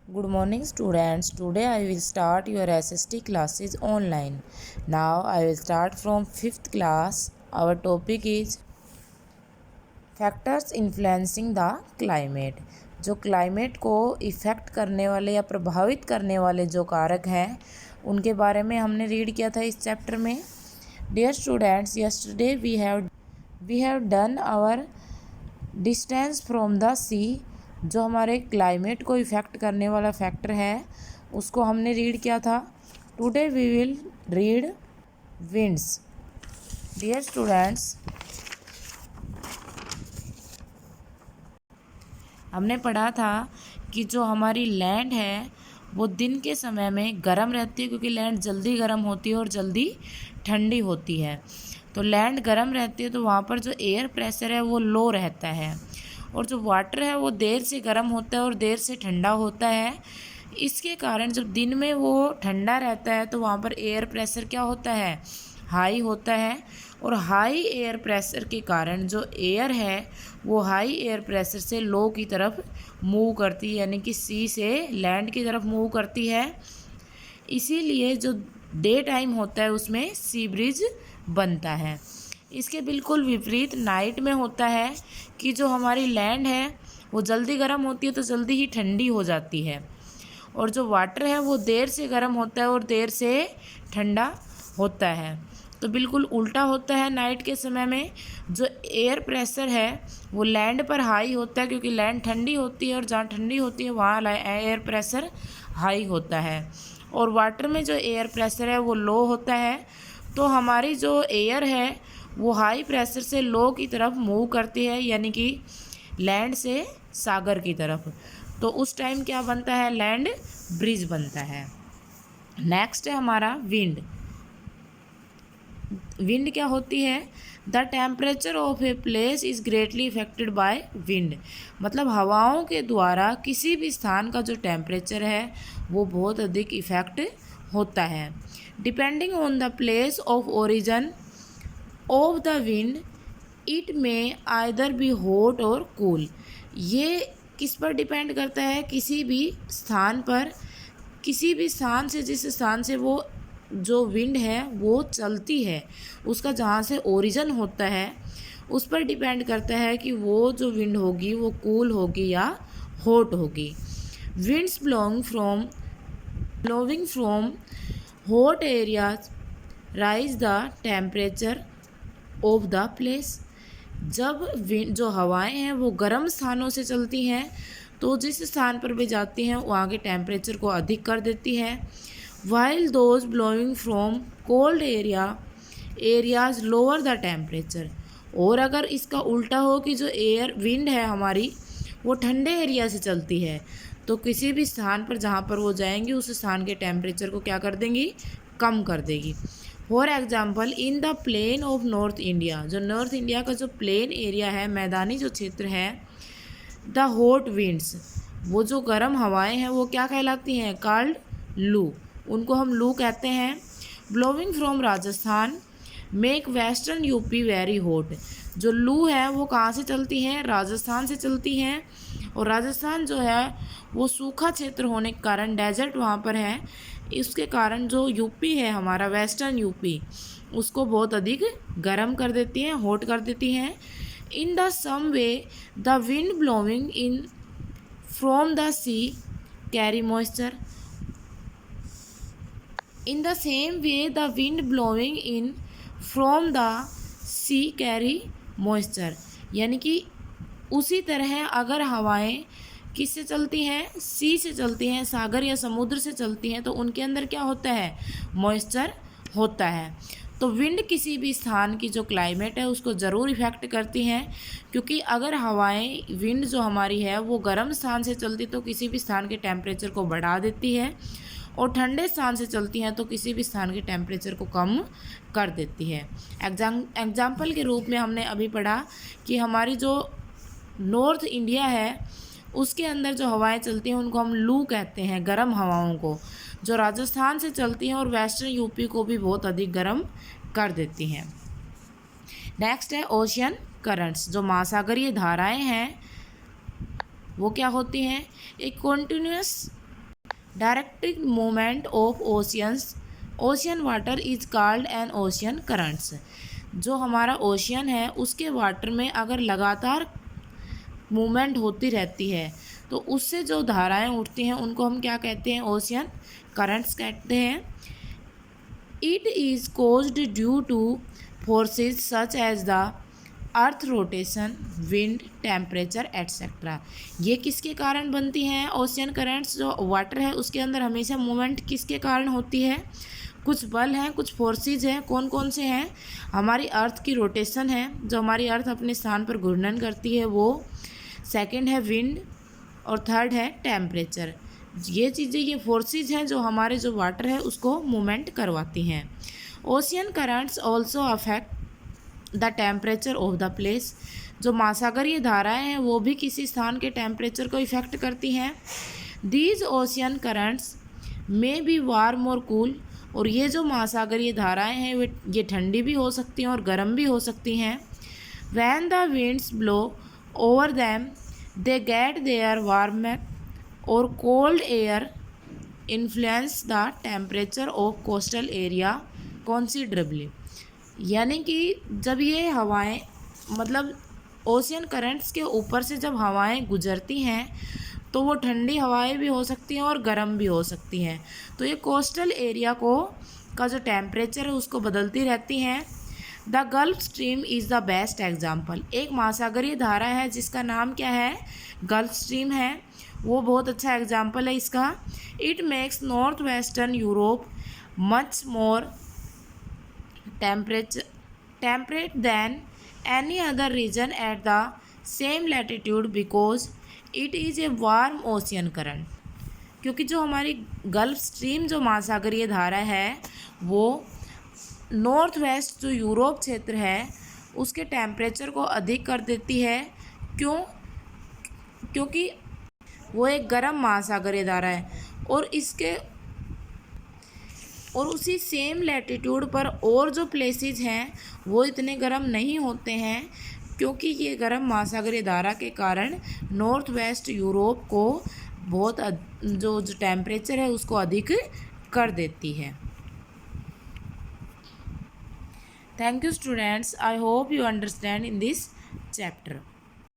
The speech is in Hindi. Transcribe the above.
Good morning students. Today I will start your SST classes online. Now I will start from 5th class. Our topic is factors influencing the climate. जो क्लाइमेट को इफ़ेक्ट करने वाले या प्रभावित करने वाले जो कारक हैं उनके बारे में हमने रीड किया था इस चैप्टर में। Dear students, yesterday we have done our distance from the sea. जो हमारे क्लाइमेट को इफ़ेक्ट करने वाला फैक्टर है उसको हमने रीड किया था। Today we will read winds. Dear students, हमने पढ़ा था कि जो हमारी लैंड है वो दिन के समय में गर्म रहती है, क्योंकि लैंड जल्दी गर्म होती है और जल्दी ठंडी होती है। तो लैंड गर्म रहती है तो वहाँ पर जो एयर प्रेशर है वो लो रहता है, और जो वाटर है वो देर से गर्म होता है और देर से ठंडा होता है। इसके कारण जब दिन में वो ठंडा रहता है तो वहाँ पर एयर प्रेशर क्या होता है, हाई होता है। और हाई एयर प्रेशर के कारण जो एयर है वो हाई एयर प्रेशर से लो की तरफ मूव करती है, यानी कि सी से लैंड की तरफ मूव करती है। इसीलिए जो डे टाइम होता है उसमें सी ब्रिज बनता है। इसके बिल्कुल विपरीत नाइट में होता है कि जो हमारी लैंड है वो जल्दी गर्म होती है तो जल्दी ही ठंडी हो जाती है, और जो वाटर है वो देर से गर्म होता है और देर से ठंडा होता है। तो बिल्कुल उल्टा होता है नाइट के समय में। जो एयर प्रेशर है वो लैंड पर हाई होता है, क्योंकि लैंड ठंडी होती है और जहाँ ठंडी होती है वहाँ एयर प्रेशर हाई होता है। और वाटर में जो एयर प्रेशर है वो लो होता है। तो हमारी जो एयर है वो हाई प्रेशर से लो की तरफ मूव करती है, यानी कि लैंड से सागर की तरफ। तो उस टाइम क्या बनता है, लैंड ब्रिज बनता है। नेक्स्ट है हमारा विंड। विंड क्या होती है, the temperature of a place is greatly affected by wind. मतलब हवाओं के द्वारा किसी भी स्थान का जो टेम्परेचर है वो बहुत अधिक इफेक्ट होता है। Depending on the place of origin of the wind it में आइदर बी हॉट और कूल। ये किस पर डिपेंड करता है, किसी भी स्थान पर, किसी भी स्थान से, जिस स्थान से वो जो विंड है वो चलती है, उसका जहाँ से ओरिजिन होता है उस पर डिपेंड करता है कि वो जो विंड होगी वो कूल होगी या हॉट होगी। Winds blowing from hot areas rise the temperature of the place. जब विंड जो हवाएं हैं वो गर्म स्थानों से चलती हैं तो जिस स्थान पर भी जाती हैं वहाँ के टेम्परेचर को अधिक कर देती है। While those blowing from cold areas lower the temperature. और अगर इसका उल्टा हो कि जो एयर विंड है हमारी वो ठंडे एरिया से चलती है तो किसी भी स्थान पर जहाँ पर वो जाएंगी उस स्थान के टेम्परेचर को क्या कर देंगी, कम कर देगी। For example in the plain of north India, जो नॉर्थ इंडिया का जो प्लेन एरिया है, मैदानी जो क्षेत्र है, द हॉट विंड्स, वो जो गर्म हवाएं हैं वो क्या कहलाती हैं, कॉल्ड लू, उनको हम लू कहते हैं। Blowing from Rajasthan make western UP very hot. जो लू है वो कहाँ से चलती हैं, राजस्थान से चलती हैं, और राजस्थान जो है वो सूखा क्षेत्र होने के कारण, डेजर्ट वहाँ पर है, इसके कारण जो यूपी है हमारा, वेस्टर्न यूपी, उसको बहुत अधिक गर्म कर देती हैं, हॉट कर देती हैं। In the same way the wind blowing in from the sea carry moisture. In the same way, the wind blowing in from the sea carry moisture। यानी कि उसी तरह अगर हवाएं किससे चलती हैं, सी से चलती हैं, सागर या समुद्र से चलती हैं, तो उनके अंदर क्या होता है, मॉइस्चर होता है। तो विंड किसी भी स्थान की जो क्लाइमेट है उसको ज़रूर इफ़ेक्ट करती हैं, क्योंकि अगर हवाएं, विंड जो हमारी है वो गर्म स्थान से चलती तो किसी भी स्थान के टेम्परेचर को बढ़ा देती है, और ठंडे स्थान से चलती हैं तो किसी भी स्थान के टेम्परेचर को कम कर देती है। एग्जाम्पल के रूप में हमने अभी पढ़ा कि हमारी जो नॉर्थ इंडिया है उसके अंदर जो हवाएं चलती हैं उनको हम लू कहते हैं, गर्म हवाओं को, जो राजस्थान से चलती हैं और वेस्टर्न यूपी को भी बहुत अधिक गर्म कर देती हैं। नेक्स्ट है ओशियन करंट्स। जो महासागरीय धाराएं हैं वो क्या होती हैं, एक continuous direct movement of ocean water is called an ocean currents. जो हमारा ओशियन है उसके वाटर में अगर लगातार मूवमेंट होती रहती है तो उससे जो धाराएं उठती हैं उनको हम क्या कहते हैं? ओशियन करंट्स कहते हैं। It is caused due to forces such as the earth rotation, wind, temperature etcetera. ये किसके कारण बनती हैं ओशियन करंट्स? जो वाटर है उसके अंदर हमेशा मूवमेंट किसके कारण होती है? कुछ बल हैं, कुछ फोर्सेज हैं। कौन कौन से हैं? हमारी अर्थ की रोटेशन है, जो हमारी अर्थ अपने स्थान पर घूर्णन करती है वो। सेकंड है विंड और थर्ड है टेम्परेचर। ये चीज़ें, ये फोर्सेज हैं जो हमारे जो वाटर है उसको मूवमेंट करवाती हैं। Ocean currents also affect the temperature of the place. जो महासागरीय धाराएं हैं वो भी किसी स्थान के टेम्परेचर को इफेक्ट करती हैं। दीज ओशियन करंट्स में बी वार्म और कूल। और ये जो महासागरीय धाराएं हैं ये ठंडी भी हो सकती हैं और गर्म भी हो सकती हैं। When the winds blow over them they get their warm और cold air influence the temperature of coastal area considerably. यानी कि जब ये हवाएं, मतलब ओशियन करंट्स के ऊपर से जब हवाएं गुजरती हैं तो वो ठंडी हवाएं भी हो सकती हैं और गर्म भी हो सकती हैं। तो ये कोस्टल एरिया का जो टेम्परेचर है उसको बदलती रहती हैं। The gulf stream is the best example. एक महासागरीय धारा है जिसका नाम क्या है? गल्फ स्ट्रीम है। वो बहुत अच्छा एग्जाम्पल है इसका। It makes north western Europe much more temperate than any other region at the same latitude because it is a warm ocean current. क्योंकि जो हमारी गल्फ स्ट्रीम जो महासागरीय धारा है वो नॉर्थ वेस्ट जो यूरोप क्षेत्र है उसके टेम्परेचर को अधिक कर देती है। क्यों? क्योंकि वो एक गर्म महासागरीय धारा है और उसी सेम लैटिट्यूड पर और जो प्लेसेस हैं वो इतने गर्म नहीं होते हैं, क्योंकि ये गर्म महासागरीय धारा के कारण नॉर्थ वेस्ट यूरोप को बहुत जो टेम्परेचर है उसको अधिक कर देती है। Thank you students, I hope you understand in this chapter.